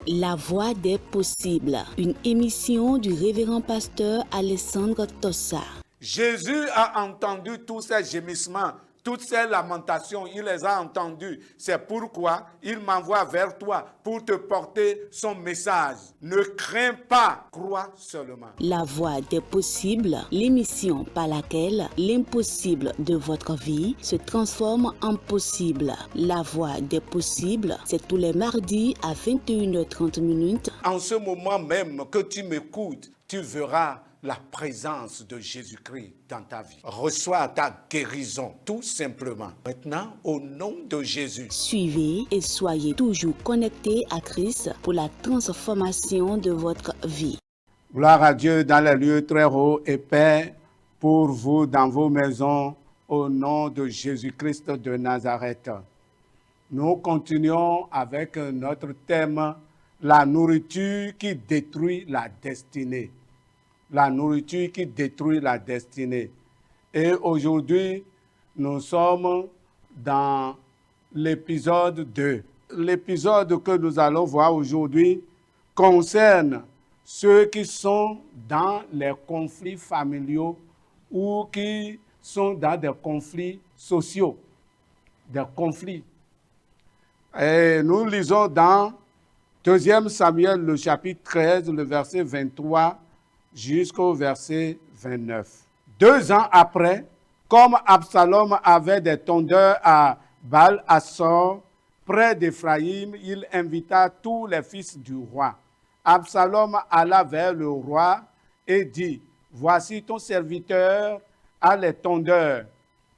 La Voix des possibles, une émission du révérend pasteur Alessandro Tossa. Jésus a entendu tous ces gémissements, toutes ces lamentations, il les a entendus. C'est pourquoi il m'envoie vers toi pour te porter son message. Ne crains pas, crois seulement. La Voix des possibles, l'émission par laquelle l'impossible de votre vie se transforme en possible. La Voix des possibles, c'est tous les mardis à 21h30. En ce moment même que tu m'écoutes, tu verras la présence de Jésus-Christ dans ta vie. Reçois ta guérison, tout simplement. Maintenant, au nom de Jésus. Suivez et soyez toujours connectés à Christ pour la transformation de votre vie. Gloire à Dieu dans les lieux très hauts et paix pour vous dans vos maisons, au nom de Jésus-Christ de Nazareth. Nous continuons avec notre thème, la nourriture qui détruit la destinée. La nourriture qui détruit la destinée. Et aujourd'hui, nous sommes dans l'épisode 2. L'épisode que nous allons voir aujourd'hui concerne ceux qui sont dans les conflits familiaux ou qui sont dans des conflits sociaux, des conflits. Et nous lisons dans 2 Samuel, le chapitre 13, le verset 23 jusqu'au verset 29. 2 ans après, comme Absalom avait des tondeurs à Baal-Hassor, près d'Éphraïm, il invita tous les fils du roi. Absalom alla vers le roi et dit, « Voici ton serviteur a les tondeurs,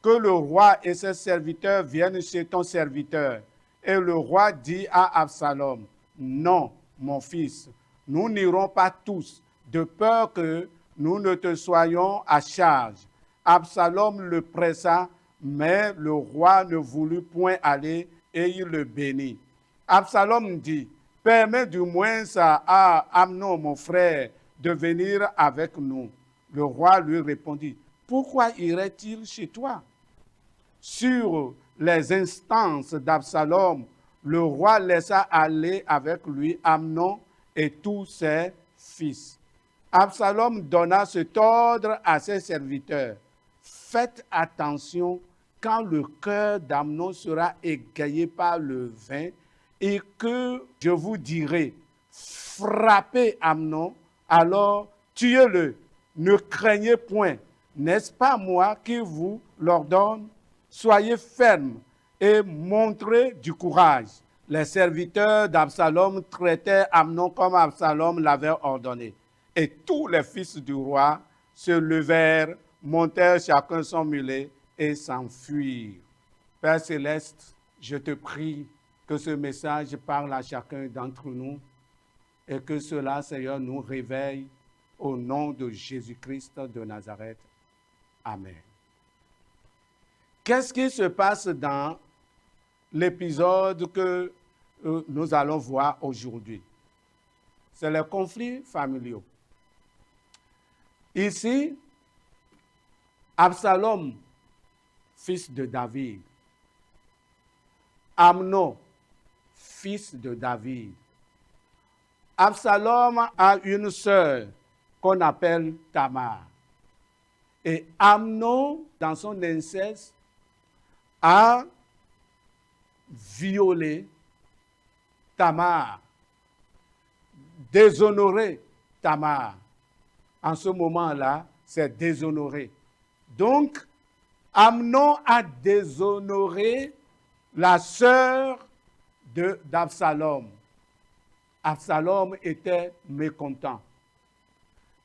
que le roi et ses serviteurs viennent chez ton serviteur. » Et le roi dit à Absalom, « Non, mon fils, nous n'irons pas tous, de peur que nous ne te soyons à charge. » Absalom le pressa, mais le roi ne voulut point aller et il le bénit. Absalom dit, « Permets du moins à Amnon, mon frère, de venir avec nous. » Le roi lui répondit, « Pourquoi irait-il chez toi? » Sur les instances d'Absalom, le roi laissa aller avec lui Amnon et tous ses fils. Absalom donna cet ordre à ses serviteurs. Faites attention quand le cœur d'Amnon sera égayé par le vin et que je vous dirai, frappez Amnon, alors tuez-le, ne craignez point. N'est-ce pas moi qui vous l'ordonne? Soyez fermes et montrez du courage. Les serviteurs d'Absalom traitaient Amnon comme Absalom l'avait ordonné. Et tous les fils du roi se levèrent, montèrent chacun son mulet et s'enfuirent. Père céleste, je te prie que ce message parle à chacun d'entre nous et que cela, Seigneur, nous réveille au nom de Jésus-Christ de Nazareth. Amen. Qu'est-ce qui se passe dans l'épisode que nous allons voir aujourd'hui? C'est les conflits familiaux. Ici, Absalom, fils de David, Amnon, fils de David. Absalom a une sœur qu'on appelle Tamar. Et Amnon, dans son inceste, a violé Tamar, déshonoré Tamar. En ce moment-là, c'est déshonoré. Donc, Amnon a déshonoré la sœur d'Absalom. Absalom était mécontent.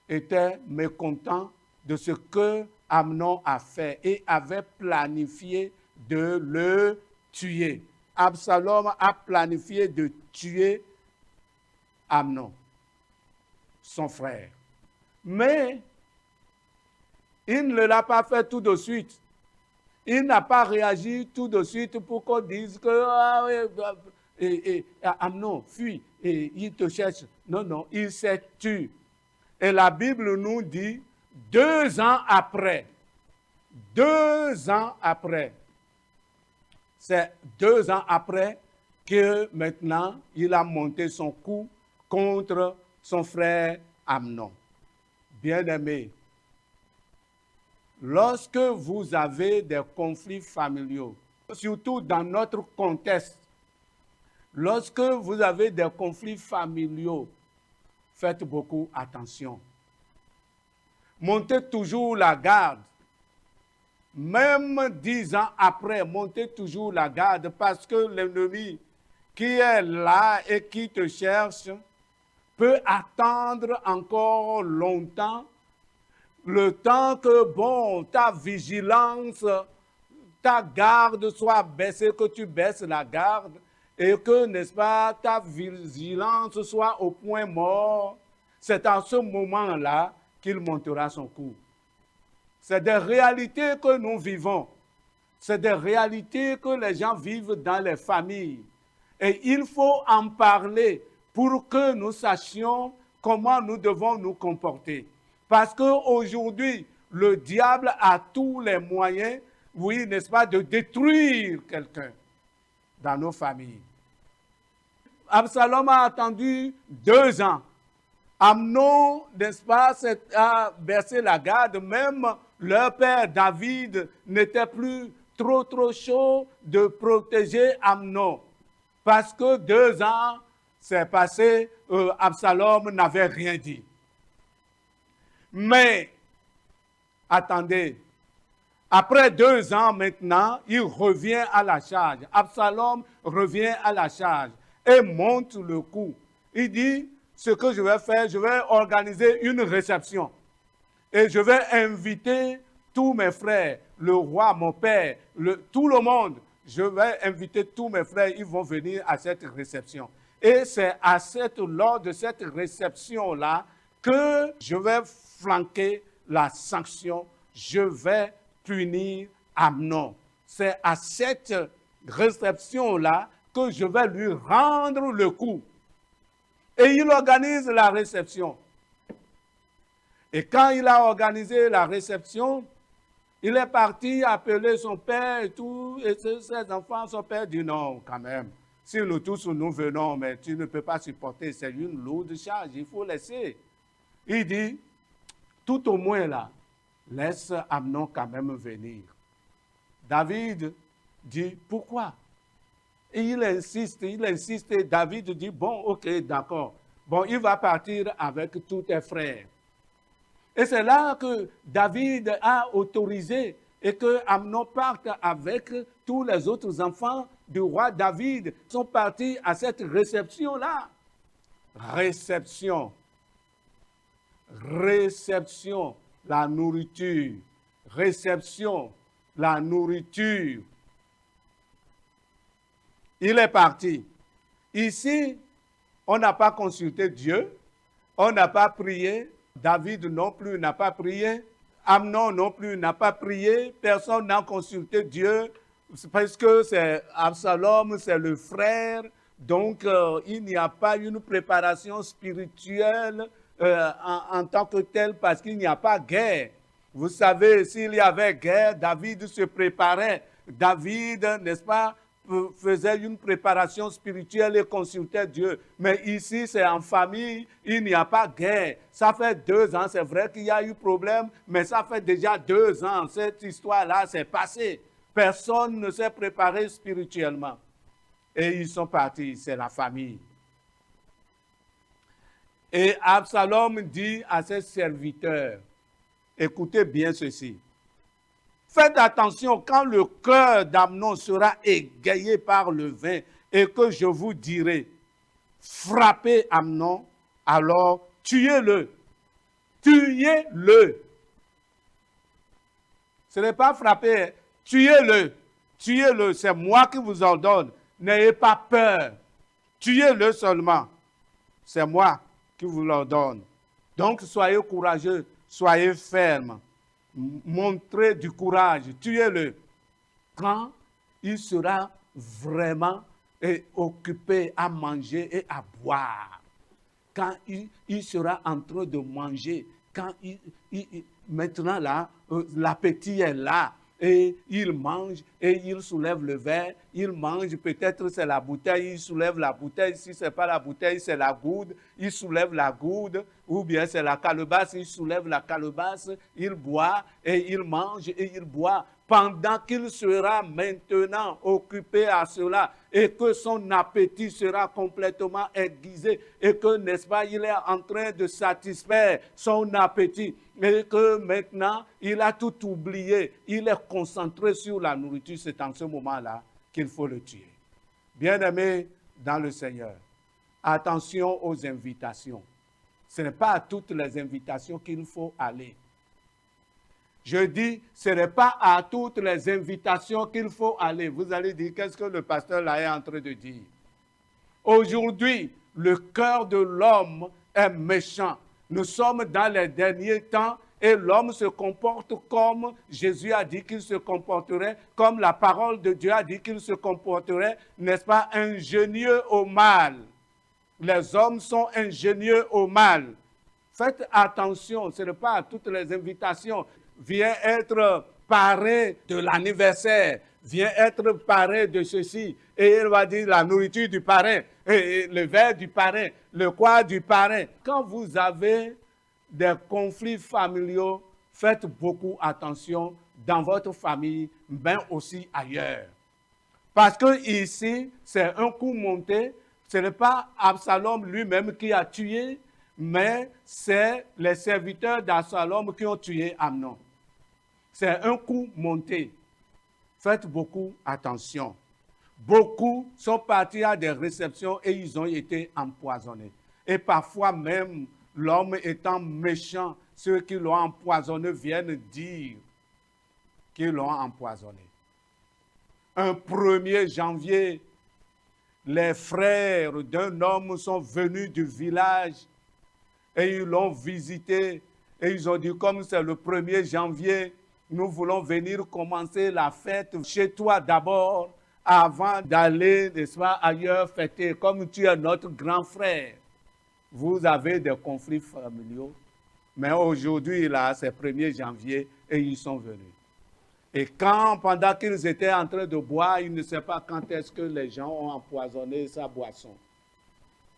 Était mécontent de ce que Amnon a fait et avait planifié de le tuer. Absalom a planifié de tuer Amnon, son frère. Mais il ne l'a pas fait tout de suite. Il n'a pas réagi tout de suite pour qu'on dise que Amnon, fuis, et il te cherche. Non, non, il s'est tué. Et la Bible nous dit 2 ans après. 2 ans après. C'est 2 ans après que maintenant il a monté son coup contre son frère Amnon. Bien-aimés, lorsque vous avez des conflits familiaux, surtout dans notre contexte, lorsque vous avez des conflits familiaux, faites beaucoup attention. Montez toujours la garde. Même 10 ans après, montez toujours la garde parce que l'ennemi qui est là et qui te cherche peut attendre encore longtemps, le temps que, ta vigilance, ta garde soit baissée, que tu baisses la garde et que, n'est-ce pas, ta vigilance soit au point mort. C'est à ce moment-là qu'il montera son coup. C'est des réalités que nous vivons. C'est des réalités que les gens vivent dans les familles. Et il faut en parler pour que nous sachions comment nous devons nous comporter. Parce qu'aujourd'hui, le diable a tous les moyens, oui, n'est-ce pas, de détruire quelqu'un dans nos familles. Absalom a attendu 2 ans. Amnon, n'est-ce pas, a versé la garde. Même leur père David n'était plus trop chaud de protéger Amnon. Parce que 2 ans s'est passé, Absalom n'avait rien dit. Mais, attendez, après 2 ans maintenant, il revient à la charge. Absalom revient à la charge et monte le coup. Il dit, ce que je vais faire, je vais organiser une réception. Et je vais inviter tous mes frères, le roi, mon père, tout le monde. Je vais inviter tous mes frères, ils vont venir à cette réception. Et c'est lors de cette réception-là que je vais flanquer la sanction, je vais punir Amnon. C'est à cette réception-là que je vais lui rendre le coup. Et il organise la réception. Et quand il a organisé la réception, il est parti appeler son père et tout, et ses enfants. Son père dit non, quand même. Si nous tous nous venons, mais tu ne peux pas supporter, c'est une lourde charge, il faut laisser. Il dit, tout au moins là, laisse Amnon quand même venir. David dit, pourquoi? Et il insiste, et David dit, bon, ok, d'accord. Bon, il va partir avec tous tes frères. Et c'est là que David a autorisé et que Amnon parte avec tous les autres enfants du roi David. Ils sont partis à cette réception-là. Réception, la nourriture. Réception, la nourriture. Il est parti. Ici, on n'a pas consulté Dieu, on n'a pas prié, David non plus n'a pas prié, Amnon non plus n'a pas prié, personne n'a consulté Dieu, parce que c'est Absalom, c'est le frère, donc il n'y a pas une préparation spirituelle en tant que telle, parce qu'il n'y a pas guerre. Vous savez, s'il y avait guerre, David se préparait. David, n'est-ce pas, faisait une préparation spirituelle et consultait Dieu. Mais ici, c'est en famille, il n'y a pas guerre. Ça fait 2 ans, c'est vrai qu'il y a eu problème, mais ça fait déjà 2 ans. Cette histoire-là, c'est passé. Personne ne s'est préparé spirituellement. Et ils sont partis, c'est la famille. Et Absalom dit à ses serviteurs, écoutez bien ceci. Faites attention, quand le cœur d'Amnon sera égayé par le vin et que je vous dirai, frappez Amnon, alors tuez-le. Tuez-le. Ce n'est pas frapper, tuez-le. Tuez-le, c'est moi qui vous ordonne. N'ayez pas peur. Tuez-le seulement. C'est moi qui vous l'ordonne. Donc soyez courageux, soyez fermes. Montrez du courage, tuez-le. Quand il sera vraiment occupé à manger et à boire, quand il sera en train de manger, quand maintenant là, l'appétit est là, et il mange et il soulève le verre, il mange, peut-être c'est la bouteille, il soulève la bouteille, si ce n'est pas la bouteille, c'est la goude, il soulève la goude, ou bien c'est la calebasse, il soulève la calebasse, il boit et il mange et il boit, pendant qu'il sera maintenant occupé à cela et que son appétit sera complètement aiguisé et que, n'est-ce pas, il est en train de satisfaire son appétit et que maintenant il a tout oublié, il est concentré sur la nourriture, c'est en ce moment-là qu'il faut le tuer. Bien-aimés dans le Seigneur, attention aux invitations. Ce n'est pas à toutes les invitations qu'il faut aller. Je dis, ce n'est pas à toutes les invitations qu'il faut aller. Vous allez dire, qu'est-ce que le pasteur là est en train de dire? Aujourd'hui, le cœur de l'homme est méchant. Nous sommes dans les derniers temps et l'homme se comporte comme Jésus a dit qu'il se comporterait, comme la parole de Dieu a dit qu'il se comporterait, n'est-ce pas, ingénieux au mal. Les hommes sont ingénieux au mal. Faites attention, ce n'est pas à toutes les invitations. Viens être parrain de l'anniversaire, viens être parrain de ceci. Et il va dire la nourriture du parrain, et le verre du parrain, le quoi du parrain. Quand vous avez des conflits familiaux, faites beaucoup attention dans votre famille, mais aussi ailleurs. Parce que ici, c'est un coup monté, ce n'est pas Absalom lui-même qui a tué, mais c'est les serviteurs d'Absalom qui ont tué Amnon. C'est un coup monté. Faites beaucoup attention. Beaucoup sont partis à des réceptions et ils ont été empoisonnés. Et parfois même, l'homme étant méchant, ceux qui l'ont empoisonné viennent dire qu'ils l'ont empoisonné. Un 1er janvier, les frères d'un homme sont venus du village et ils l'ont visité et ils ont dit, comme c'est le 1er janvier, nous voulons venir commencer la fête chez toi d'abord avant d'aller, n'est-ce pas, ailleurs fêter, comme tu es notre grand frère. Vous avez des conflits familiaux, mais aujourd'hui, là, c'est 1er janvier et ils sont venus. Et quand, pendant qu'ils étaient en train de boire, il ne sait pas quand est-ce que les gens ont empoisonné sa boisson.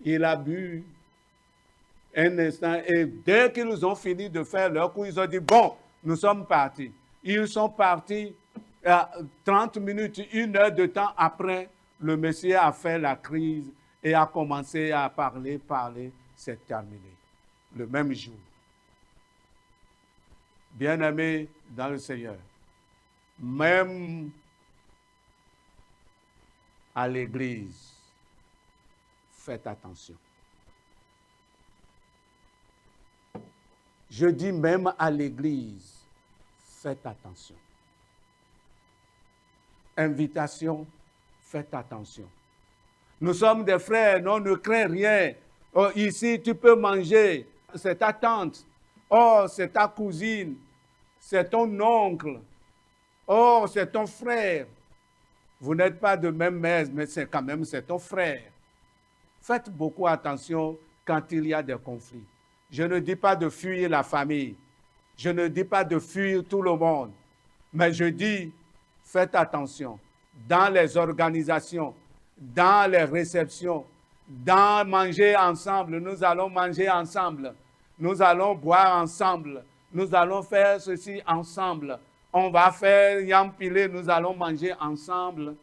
Il a bu un instant et dès qu'ils ont fini de faire leur coup, ils ont dit, bon, nous sommes partis. Ils sont partis 30 minutes, 1 heure de temps après, le monsieur a fait la crise et a commencé à parler, c'est terminé. Le même jour. Bien-aimés dans le Seigneur, même à l'église, faites attention. Je dis même à l'église, faites attention. Invitation, faites attention. Nous sommes des frères, non, ne crains rien. Oh, ici, tu peux manger, c'est ta tante. Oh, c'est ta cousine, c'est ton oncle. Oh, c'est ton frère. Vous n'êtes pas de même mère, mais c'est quand même, c'est ton frère. Faites beaucoup attention quand il y a des conflits. Je ne dis pas de fuir la famille. Je ne dis pas de fuir tout le monde. Mais je dis, faites attention. Dans les organisations, dans les réceptions, dans manger ensemble, nous allons manger ensemble. Nous allons boire ensemble. Nous allons faire ceci ensemble. On va faire yampilé, nous allons manger ensemble.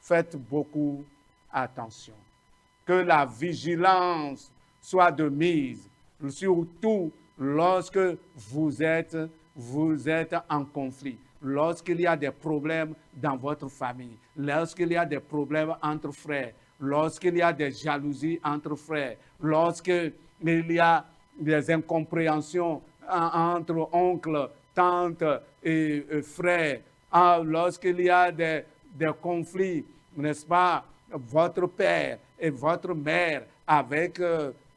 Faites beaucoup attention. Que la vigilance soit de mise, surtout lorsque vous êtes en conflit, lorsqu'il y a des problèmes dans votre famille, lorsqu'il y a des problèmes entre frères, lorsqu'il y a des jalousies entre frères, lorsqu'il y a des incompréhensions entre oncles, tantes et frères, lorsqu'il y a des conflits, n'est-ce pas, votre père et votre mère avec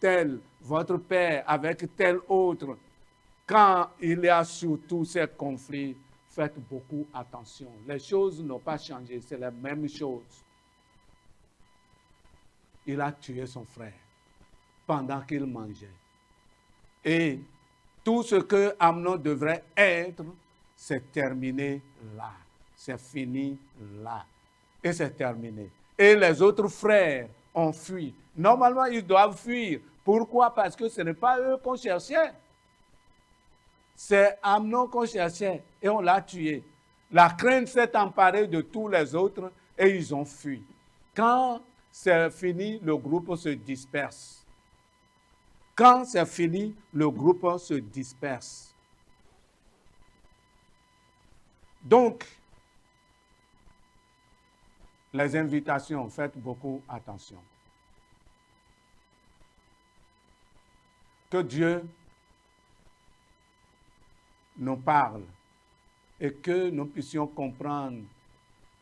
tel, votre père avec tel autre, quand il y a surtout ces conflits, faites beaucoup attention. Les choses n'ont pas changé, c'est la même chose. Il a tué son frère pendant qu'il mangeait. Et tout ce que Amnon devrait être, c'est terminé là. C'est fini là. Et c'est terminé. Et les autres frères ont fui. Normalement, ils doivent fuir. Pourquoi? Parce que ce n'est pas eux qu'on cherchait. C'est Amnon qu'on cherchait et on l'a tué. La crainte s'est emparée de tous les autres et ils ont fui. Quand c'est fini, le groupe se disperse. Quand c'est fini, le groupe se disperse. Donc, les invitations, faites beaucoup attention. Que Dieu nous parle et que nous puissions comprendre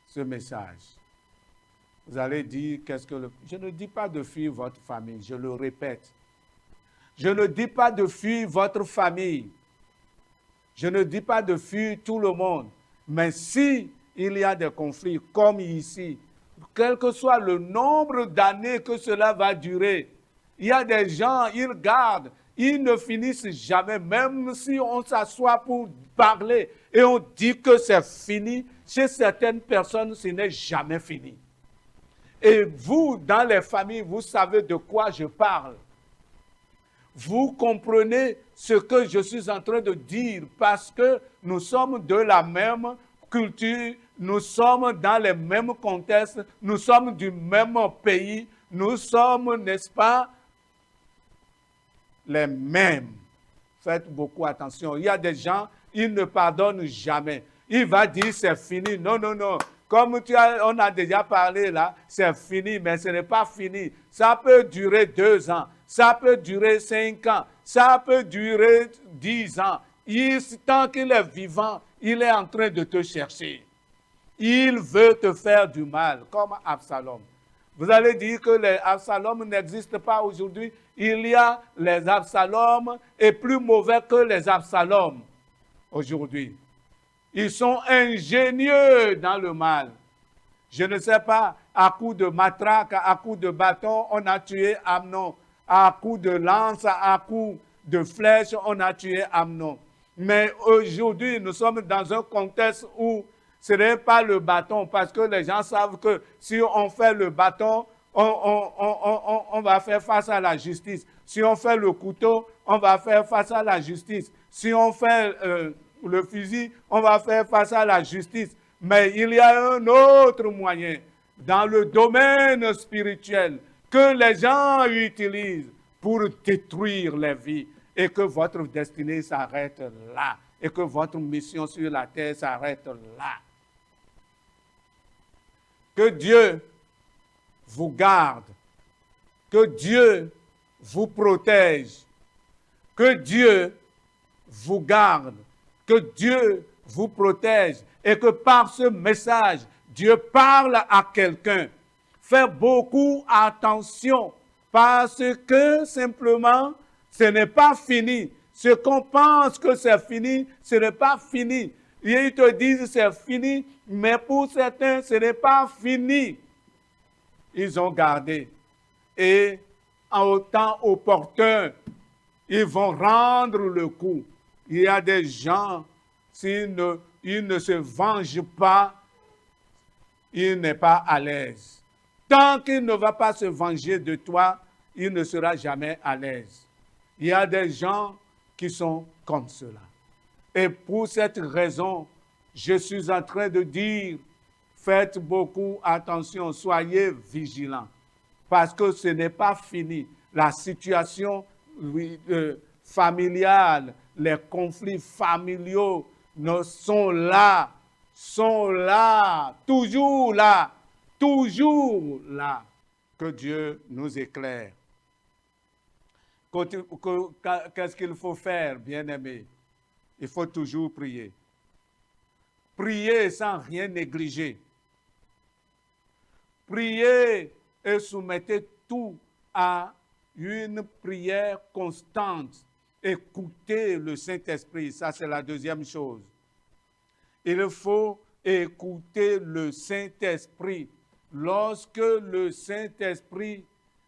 ce message. Vous allez dire, je ne dis pas de fuir votre famille, je le répète. Je ne dis pas de fuir votre famille. Je ne dis pas de fuir tout le monde. Mais si il y a des conflits comme ici, quel que soit le nombre d'années que cela va durer, il y a des gens, ils gardent, ils ne finissent jamais, même si on s'assoit pour parler et on dit que c'est fini, chez certaines personnes, ce n'est jamais fini. Et vous, dans les familles, vous savez de quoi je parle. Vous comprenez ce que je suis en train de dire parce que nous sommes de la même culture, nous sommes dans les mêmes contextes, nous sommes du même pays, nous sommes, n'est-ce pas, les mêmes. Faites beaucoup attention. Il y a des gens, ils ne pardonnent jamais. Il va dire c'est fini. Non, non, non. Comme on a déjà parlé là, c'est fini, mais ce n'est pas fini. Ça peut durer 2 ans, ça peut durer 5 ans, ça peut durer 10 ans. Tant qu'il est vivant, il est en train de te chercher. Il veut te faire du mal, comme Absalom. Vous allez dire que les Absalom n'existent pas aujourd'hui. Il y a les Absalom et plus mauvais que les Absalom aujourd'hui. Ils sont ingénieux dans le mal. Je ne sais pas, à coups de matraque, à coups de bâton, on a tué Amnon. À coups de lance, à coups de flèche, on a tué Amnon. Mais aujourd'hui, nous sommes dans un contexte où ce n'est pas le bâton, parce que les gens savent que si on fait le bâton, on va faire face à la justice. Si on fait le couteau, on va faire face à la justice. Si on fait le fusil, on va faire face à la justice. Mais il y a un autre moyen dans le domaine spirituel que les gens utilisent pour détruire les vies et que votre destinée s'arrête là et que votre mission sur la terre s'arrête là. Que Dieu vous garde, que Dieu vous protège, que Dieu vous garde, que Dieu vous protège et que par ce message, Dieu parle à quelqu'un. Faites beaucoup attention parce que simplement, ce n'est pas fini. Ce qu'on pense que c'est fini, ce n'est pas fini. Et ils te disent c'est fini, mais pour certains, ce n'est pas fini. Ils ont gardé. Et en temps opportun, ils vont rendre le coup. Il y a des gens, s'ils ne se vengent pas, il n'est pas à l'aise. Tant qu'il ne va pas se venger de toi, il ne sera jamais à l'aise. Il y a des gens qui sont comme cela. Et pour cette raison, je suis en train de dire, faites beaucoup attention, soyez vigilants, parce que ce n'est pas fini. La situation familiale, les conflits familiaux sont là, toujours là, toujours là. Que Dieu nous éclaire. Qu'est-ce qu'il faut faire, bien-aimés? Il faut toujours prier. Priez sans rien négliger. Priez et soumettez tout à une prière constante. Écoutez le Saint-Esprit, ça c'est la deuxième chose. Il faut écouter le Saint-Esprit. Lorsque le Saint-Esprit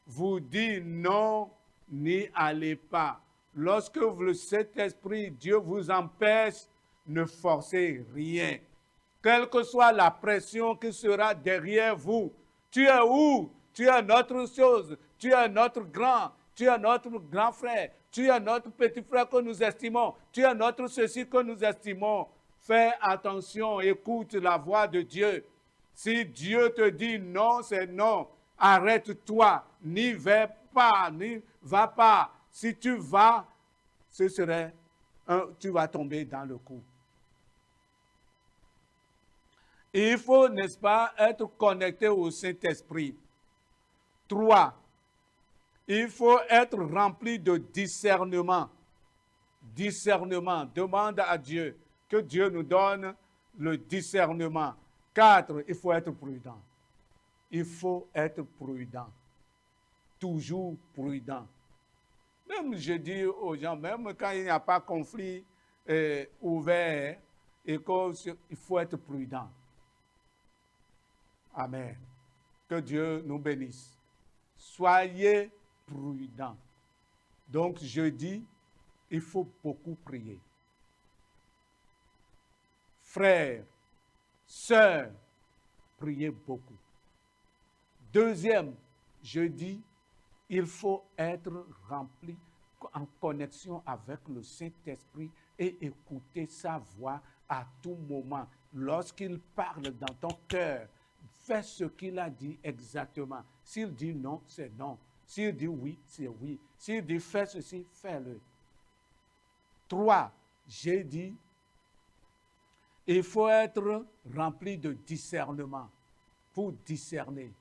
vous dit non, n'y allez pas. Lorsque le Saint-Esprit, Dieu vous empêche Ne forcez rien. Quelle que soit la pression qui sera derrière vous, tu es où? Tu es notre chose, tu es notre grand, tu es notre grand frère, tu es notre petit frère que nous estimons, tu es notre ceci que nous estimons. Fais attention, écoute la voix de Dieu. Si Dieu te dit non, c'est non. Arrête-toi, n'y va pas, n'y va pas. Si tu vas, tu vas tomber dans le coup. Il faut, n'est-ce pas, être connecté au Saint-Esprit. 3. Il faut être rempli de discernement. Discernement. Demande à Dieu que Dieu nous donne le discernement. 4. Il faut être prudent. Il faut être prudent. Toujours prudent. Même je dis aux gens, même quand il n'y a pas conflit ouvert, il faut être prudent. Amen. Que Dieu nous bénisse. Soyez prudents. Donc, je dis, il faut beaucoup prier. Frères, sœurs, priez beaucoup. Deuxième, je dis, il faut être rempli en connexion avec le Saint-Esprit et écouter sa voix à tout moment. Lorsqu'il parle dans ton cœur, fais ce qu'il a dit exactement. S'il dit non, c'est non. S'il dit oui, c'est oui. S'il dit fais ceci, fais-le. 3, j'ai dit, il faut être rempli de discernement pour discerner.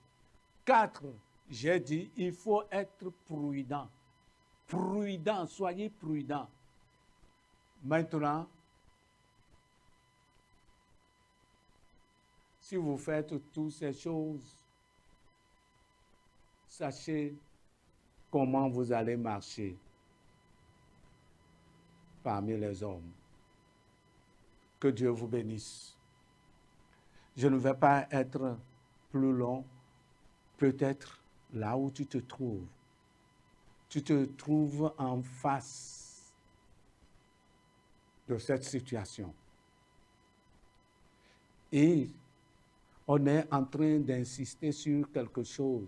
4, j'ai dit, il faut être prudent. Prudent, soyez prudent. Maintenant, si vous faites toutes ces choses, sachez comment vous allez marcher parmi les hommes. Que Dieu vous bénisse. Je ne vais pas être plus long. Peut-être là où tu te trouves en face de cette situation. Et on est en train d'insister sur quelque chose.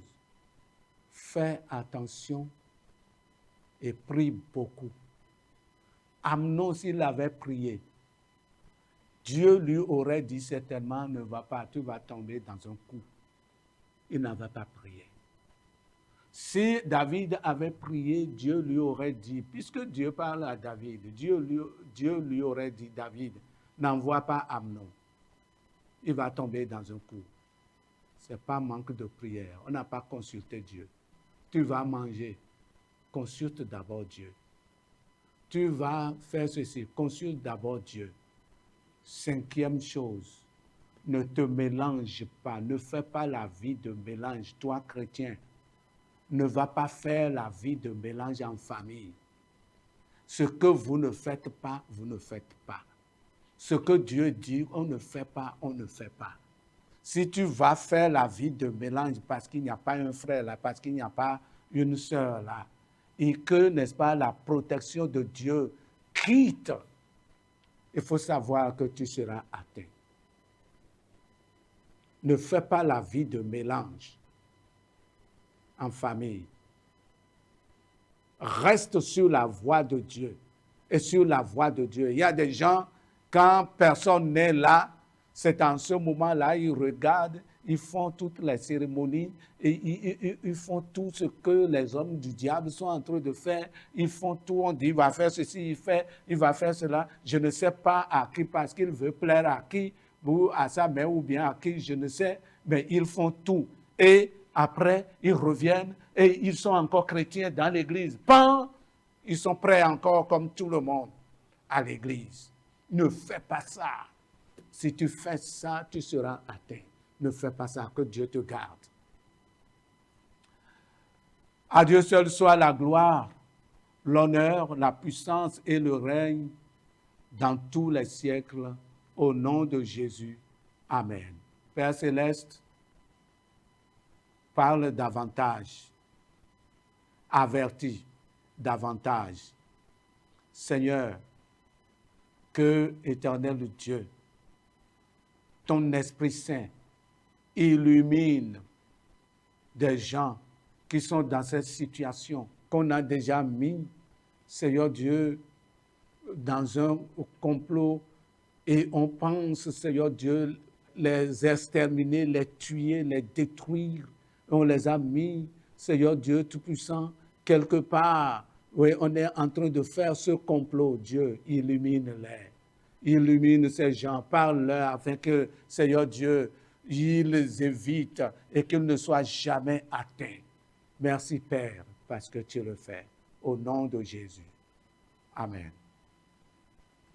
Fais attention et prie beaucoup. Amnon, s'il avait prié, Dieu lui aurait dit certainement, ne va pas, tu vas tomber dans un coup. Il n'avait pas prié. Si David avait prié, Dieu lui aurait dit, puisque Dieu parle à David, Dieu lui aurait dit, David, n'envoie pas Amnon. Il va tomber dans un coup. Ce n'est pas manque de prière. On n'a pas consulté Dieu. Tu vas manger. Consulte d'abord Dieu. Tu vas faire ceci. Consulte d'abord Dieu. 5e chose, ne te mélange pas. Ne fais pas la vie de mélange. Toi, chrétien, ne va pas faire la vie de mélange en famille. Ce que vous ne faites pas, vous ne faites pas. Ce que Dieu dit, on ne fait pas, on ne fait pas. Si tu vas faire la vie de mélange parce qu'il n'y a pas un frère là, parce qu'il n'y a pas une sœur là, et que, n'est-ce pas, la protection de Dieu quitte, il faut savoir que tu seras atteint. Ne fais pas la vie de mélange en famille. Reste sur la voie de Dieu et sur la voie de Dieu. Il y a des gens, quand personne n'est là, c'est en ce moment-là, ils regardent, ils font toutes les cérémonies, et ils font tout ce que les hommes du diable sont en train de faire. Ils font tout, on dit, il va faire ceci, il va faire cela. Je ne sais pas à qui, parce qu'il veut plaire à qui, ou à sa mère, ou bien à qui, je ne sais, mais ils font tout. Et après, ils reviennent, et ils sont encore chrétiens dans l'église. Pan, ils sont prêts encore, comme tout le monde, à l'église. Ne fais pas ça. Si tu fais ça, tu seras atteint. Ne fais pas ça, que Dieu te garde. À Dieu seul soit la gloire, l'honneur, la puissance et le règne dans tous les siècles, au nom de Jésus. Amen. Père céleste, parle davantage, avertis davantage. Seigneur, que, Éternel Dieu, ton Esprit Saint illumine des gens qui sont dans cette situation qu'on a déjà mis, Seigneur Dieu, dans un complot et on pense, Seigneur Dieu, les exterminer, les tuer, les détruire. On les a mis, Seigneur Dieu Tout-Puissant, quelque part. Oui, on est en train de faire ce complot. Dieu, illumine-les. Illumine ces gens, parle-leur afin que, Seigneur Dieu, ils les évitent et qu'ils ne soient jamais atteints. Merci, Père, parce que tu le fais. Au nom de Jésus. Amen.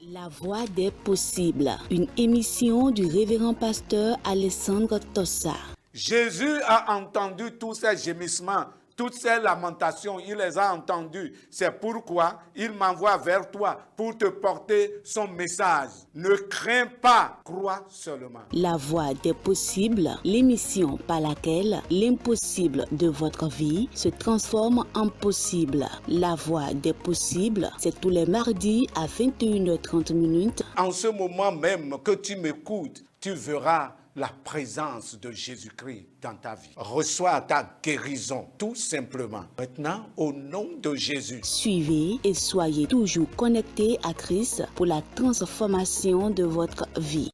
La voix des possibles, une émission du révérend pasteur Alessandro Tossa. Jésus a entendu tous ces gémissements, toutes ces lamentations, il les a entendus. C'est pourquoi il m'envoie vers toi pour te porter son message. Ne crains pas, crois seulement. La voix des possibles, l'émission par laquelle l'impossible de votre vie se transforme en possible. La voix des possibles, c'est tous les mardis à 21h30. En ce moment même que tu m'écoutes, tu verras la présence de Jésus-Christ dans ta vie. Reçois ta guérison, tout simplement. Maintenant, au nom de Jésus. Suivez et soyez toujours connectés à Christ pour la transformation de votre vie.